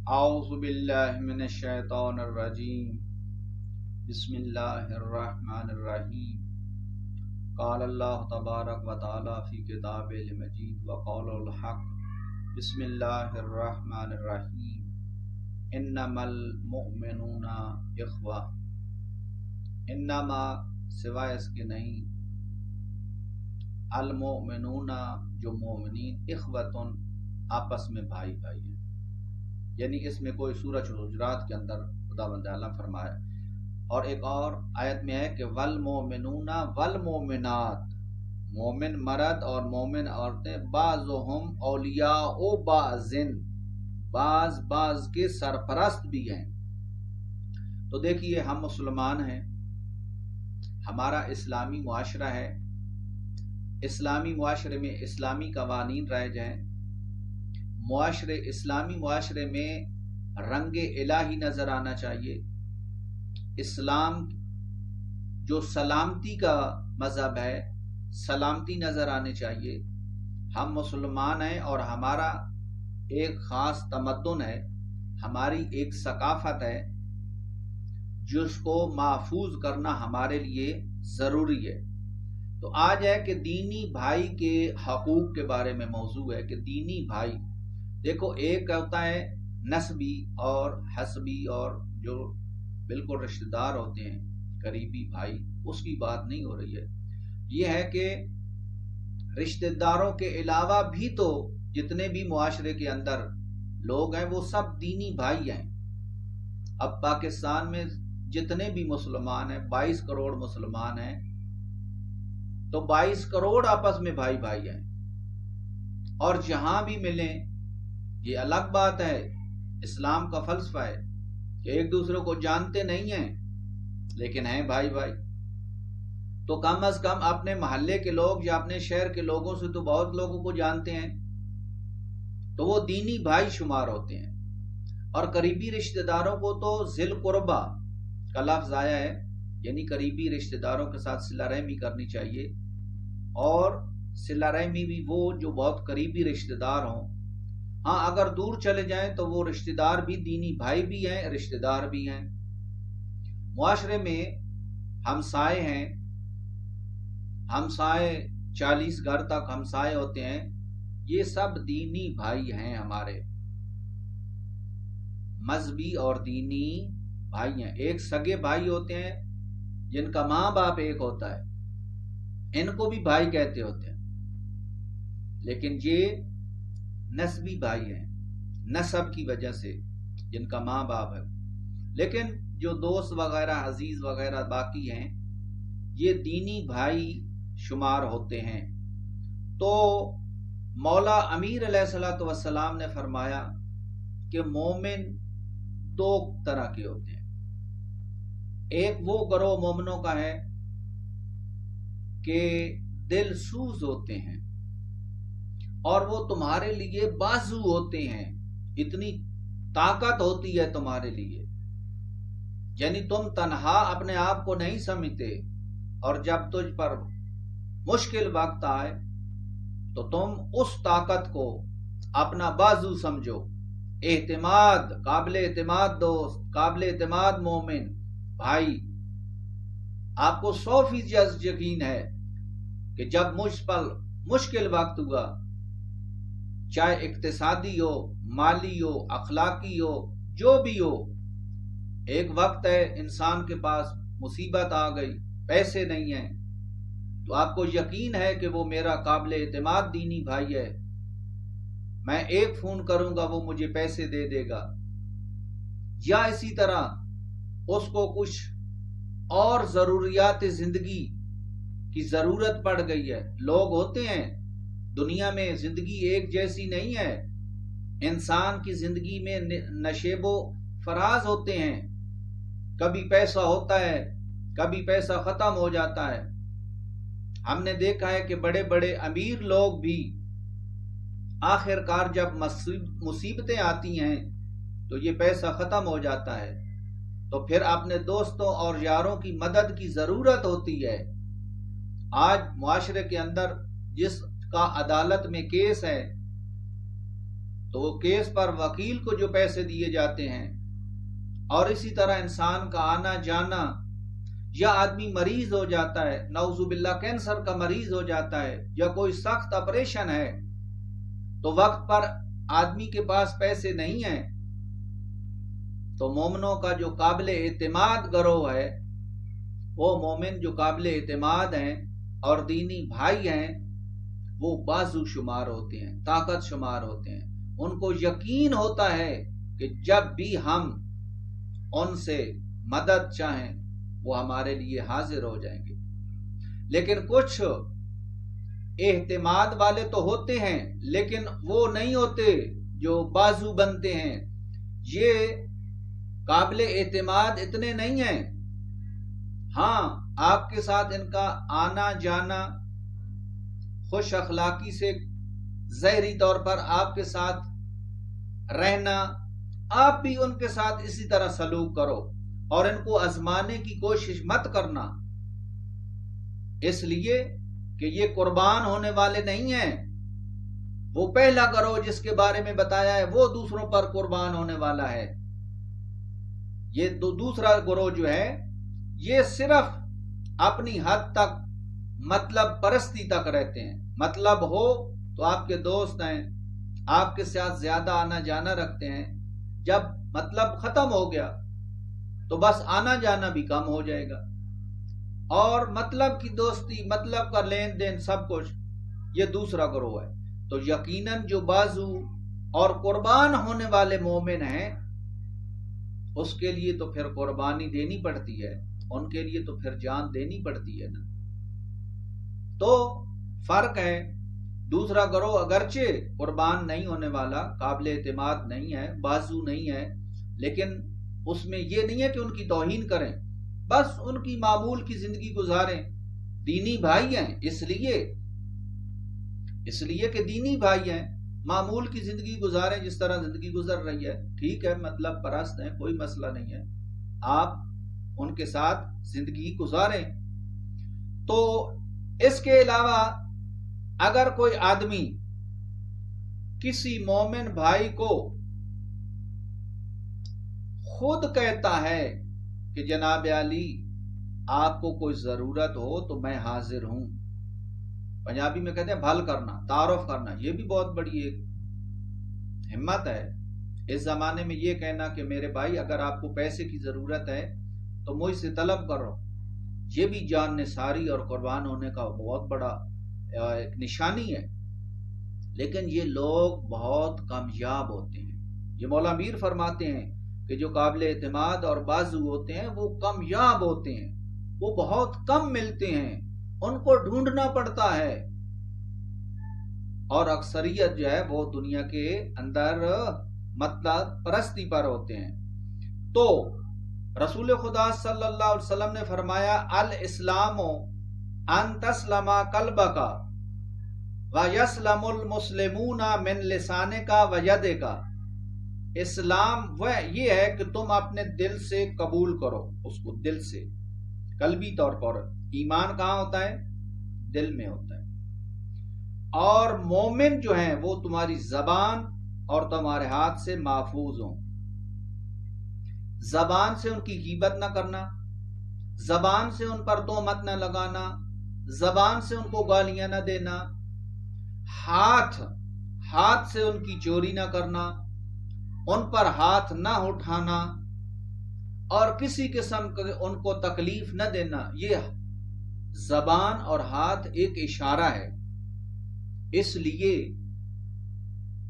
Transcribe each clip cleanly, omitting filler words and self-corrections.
اعوذ باللہ من الشیطان الرجیم بسم اللہ الرحمن الرحیم قال اللہ تبارک و تعالی فی کتاب المجید وقول الحق بسم اللہ الرحمن الرحیم انما المؤمنون اخوہ، انما سوائے اس کے نہیں، المؤمنون جو مومنین، اخوتن آپس میں بھائی بھائی ہیں، یعنی اس میں کوئی سورۃ الحجرات کے اندر خداوند عالم فرمایا، اور ایک اور آیت میں ہے کہ والمؤمنون والمؤمنات، مومن مرد اور مومن عورتیں، بعضهم اولیاء بعضن، بعض کے سرپرست بھی ہیں۔ تو دیکھیے ہم مسلمان ہیں، ہمارا اسلامی معاشرہ ہے، اسلامی معاشرے میں اسلامی قوانین رائج ہیں، اسلامی معاشرے میں رنگ الہی نظر آنا چاہیے، اسلام جو سلامتی کا مذہب ہے، سلامتی نظر آنے چاہیے۔ ہم مسلمان ہیں اور ہمارا ایک خاص تمدن ہے، ہماری ایک ثقافت ہے جس کو محفوظ کرنا ہمارے لیے ضروری ہے۔ تو آج ہے کہ دینی بھائی کے حقوق کے بارے میں موضوع ہے کہ دینی بھائی، دیکھو ایک ہوتا ہے نسبی اور حسبی، اور جو بالکل رشتہ دار ہوتے ہیں قریبی بھائی، اس کی بات نہیں ہو رہی ہے۔ یہ ہے کہ رشتہ داروں کے علاوہ بھی تو جتنے بھی معاشرے کے اندر لوگ ہیں وہ سب دینی بھائی ہیں۔ اب پاکستان میں جتنے بھی مسلمان ہیں، 22 کروڑ مسلمان ہیں، تو 22 کروڑ آپس میں بھائی بھائی ہیں، اور جہاں بھی ملیں، یہ الگ بات ہے، اسلام کا فلسفہ ہے کہ ایک دوسرے کو جانتے نہیں ہیں لیکن ہیں بھائی بھائی۔ تو کم از کم اپنے محلے کے لوگ یا اپنے شہر کے لوگوں سے تو بہت لوگوں کو جانتے ہیں، تو وہ دینی بھائی شمار ہوتے ہیں۔ اور قریبی رشتہ داروں کو تو ذی القربہ کا لفظ آیا ہے، یعنی قریبی رشتہ داروں کے ساتھ صلہ رحمی کرنی چاہیے، اور صلہ رحمی بھی وہ جو بہت قریبی رشتہ دار ہوں۔ ہاں اگر دور چلے جائیں تو وہ رشتہ دار بھی دینی بھائی بھی ہیں، رشتہ دار بھی ہیں۔ معاشرے میں ہمسائے ہیں، ہمسائے 40 گھر تک ہمسائے ہوتے ہیں، یہ سب دینی بھائی ہیں، ہمارے مذہبی اور دینی بھائی ہیں۔ ایک سگے بھائی ہوتے ہیں جن کا ماں باپ ایک ہوتا ہے، ان کو بھی بھائی کہتے ہوتے ہیں، لیکن یہ نسبی بھائی ہیں، نسب کی وجہ سے جن کا ماں باپ ہے۔ لیکن جو دوست وغیرہ، عزیز وغیرہ باقی ہیں، یہ دینی بھائی شمار ہوتے ہیں۔ تو مولا امیر علیہ الصلوۃ والسلام نے فرمایا کہ مومن 2 طرح کے ہوتے ہیں۔ ایک وہ گروہ مومنوں کا ہے کہ دل سوز ہوتے ہیں، اور وہ تمہارے لیے بازو ہوتے ہیں، اتنی طاقت ہوتی ہے تمہارے لیے، یعنی تم تنہا اپنے آپ کو نہیں سمجھتے، اور جب تجھ پر مشکل وقت آئے تو تم اس طاقت کو اپنا بازو سمجھو۔ اعتماد، قابل اعتماد دوست، قابل اعتماد مومن بھائی، آپ کو 100% یقین ہے کہ جب مجھ پر مشکل وقت ہوا، چاہے اقتصادی ہو، مالی ہو، اخلاقی ہو، جو بھی ہو، ایک وقت ہے انسان کے پاس مصیبت آ گئی، پیسے نہیں ہیں، تو آپ کو یقین ہے کہ وہ میرا قابل اعتماد دینی بھائی ہے، میں ایک فون کروں گا وہ مجھے پیسے دے دے گا۔ یا اسی طرح اس کو کچھ اور ضروریات زندگی کی ضرورت پڑ گئی ہے۔ لوگ ہوتے ہیں دنیا میں، زندگی ایک جیسی نہیں ہے، انسان کی زندگی میں نشیب و فراز ہوتے ہیں، کبھی پیسہ ہوتا ہے، کبھی پیسہ ختم ہو جاتا ہے۔ ہم نے دیکھا ہے کہ بڑے بڑے امیر لوگ بھی آخر کار جب مصیبتیں آتی ہیں تو یہ پیسہ ختم ہو جاتا ہے، تو پھر اپنے دوستوں اور یاروں کی مدد کی ضرورت ہوتی ہے۔ آج معاشرے کے اندر جس کا عدالت میں کیس ہے تو وہ کیس پر وکیل کو جو پیسے دیے جاتے ہیں، اور اسی طرح انسان کا آنا جانا، یا آدمی مریض ہو جاتا ہے، نعوذ باللہ کینسر کا مریض ہو جاتا ہے، یا کوئی سخت آپریشن ہے، تو وقت پر آدمی کے پاس پیسے نہیں ہیں، تو مومنوں کا جو قابل اعتماد گروہ ہے، وہ مومن جو قابل اعتماد ہیں اور دینی بھائی ہیں، وہ بازو شمار ہوتے ہیں، طاقت شمار ہوتے ہیں. ان کو یقین ہوتا ہے کہ جب بھی ہم ان سے مدد چاہیں وہ ہمارے لیے حاضر ہو جائیں گے. لیکن کچھ اعتماد والے تو ہوتے ہیں، لیکن وہ نہیں ہوتے جو بازو بنتے ہیں. یہ قابل اعتماد اتنے نہیں ہیں. ہاں، آپ کے ساتھ ان کا آنا جانا، خوش اخلاقی سے ظاہری طور پر آپ کے ساتھ رہنا، آپ بھی ان کے ساتھ اسی طرح سلوک کرو اور ان کو آزمانے کی کوشش مت کرنا، اس لیے کہ یہ قربان ہونے والے نہیں ہیں. وہ پہلا گروہ جس کے بارے میں بتایا ہے وہ دوسروں پر قربان ہونے والا ہے. یہ دوسرا گروہ جو ہے یہ صرف اپنی حد تک مطلب پرستی تک رہتے ہیں. مطلب ہو تو آپ کے دوست ہیں، آپ کے ساتھ زیادہ آنا جانا رکھتے ہیں. جب مطلب ختم ہو گیا تو بس آنا جانا بھی کم ہو جائے گا، اور مطلب کی دوستی، مطلب کا لین دین، سب کچھ یہ دوسرا گروہ ہے. تو یقیناً جو بازو اور قربان ہونے والے مومن ہیں اس کے لیے تو پھر قربانی دینی پڑتی ہے، ان کے لیے تو پھر جان دینی پڑتی ہے نا. تو فرق ہے. دوسرا گروہ اگرچہ قربان نہیں ہونے والا، قابل اعتماد نہیں ہے، بازو نہیں ہے، لیکن اس میں یہ نہیں ہے کہ ان کی توہین کریں، بس ان کی معمول کی زندگی گزاریں. دینی بھائی ہیں اس لیے کہ دینی بھائی ہیں، معمول کی زندگی گزاریں جس طرح زندگی گزر رہی ہے. ٹھیک ہے، مطلب پرست ہیں، کوئی مسئلہ نہیں ہے، آپ ان کے ساتھ زندگی گزاریں. تو اس کے علاوہ اگر کوئی آدمی کسی مومن بھائی کو خود کہتا ہے کہ جناب علی آپ کو کوئی ضرورت ہو تو میں حاضر ہوں، پنجابی میں کہتے ہیں بھل کرنا، تعارف کرنا، یہ بھی بہت بڑی ایک ہمت ہے اس زمانے میں یہ کہنا کہ میرے بھائی اگر آپ کو پیسے کی ضرورت ہے تو مجھ سے طلب کرو. یہ بھی جان نثاری اور قربان ہونے کا بہت بڑا ایک نشانی ہے. لیکن یہ لوگ بہت کامیاب ہوتے ہیں. یہ مولا میر فرماتے ہیں کہ جو قابل اعتماد اور بازو ہوتے ہیں وہ کامیاب ہوتے ہیں، وہ بہت کم ملتے ہیں، ان کو ڈھونڈنا پڑتا ہے، اور اکثریت جو ہے وہ دنیا کے اندر مطلب پرستی پر ہوتے ہیں. تو رسول خدا صلی اللہ علیہ وسلم نے فرمایا الاسلام ان تسلم قلبک ویسلم المسلمون من لسانک ویدک. اسلام وہ یہ ہے کہ تم اپنے دل سے قبول کرو اس کو، دل سے، قلبی طور پر. ایمان کہاں ہوتا ہے؟ دل میں ہوتا ہے. اور مومن جو ہیں وہ تمہاری زبان اور تمہارے ہاتھ سے محفوظ ہوں. زبان سے ان کی غیبت نہ کرنا، زبان سے ان پر تہمت نہ لگانا، زبان سے ان کو گالیاں نہ دینا، ہاتھ سے ان کی چوری نہ کرنا، ان پر ہاتھ نہ اٹھانا، اور کسی قسم کے ان کو تکلیف نہ دینا. یہ زبان اور ہاتھ ایک اشارہ ہے، اس لیے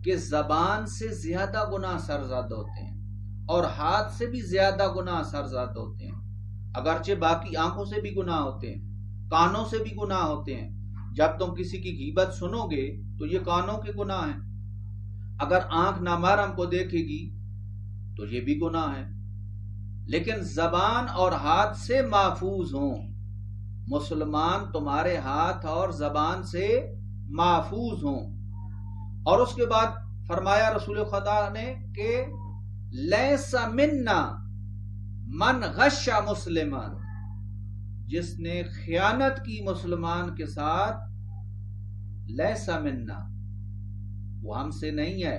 کہ زبان سے زیادہ گناہ سرزد ہوتے ہیں اور ہاتھ سے بھی زیادہ گناہ سرزد ہوتے ہیں. اگرچہ باقی آنکھوں سے بھی گناہ ہوتے ہیں، کانوں سے بھی گناہ ہوتے ہیں. جب تم کسی کی غیبت سنو گے تو یہ کانوں کے گناہ ہیں، اگر آنکھ نامحرم کو دیکھے گی تو یہ بھی گناہ ہے. لیکن زبان اور ہاتھ سے محفوظ ہوں. مسلمان تمہارے ہاتھ اور زبان سے محفوظ ہوں. اور اس کے بعد فرمایا رسول خدا نے کہ لیس منا من غش مسلمان، جس نے خیانت کی مسلمان کے ساتھ، لیس منا وہ ہم سے نہیں ہے.